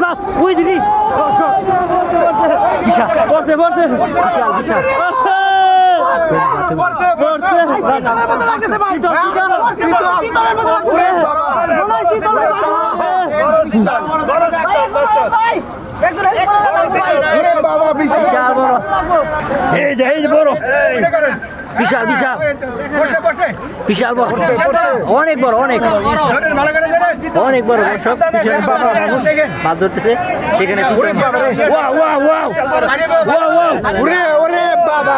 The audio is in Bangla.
মাছ ওই দিদি বিশাল পড়ছে বড় বিশাল বড় অনেক বড় সব মাছ ধরতেছে সেখানে বাবা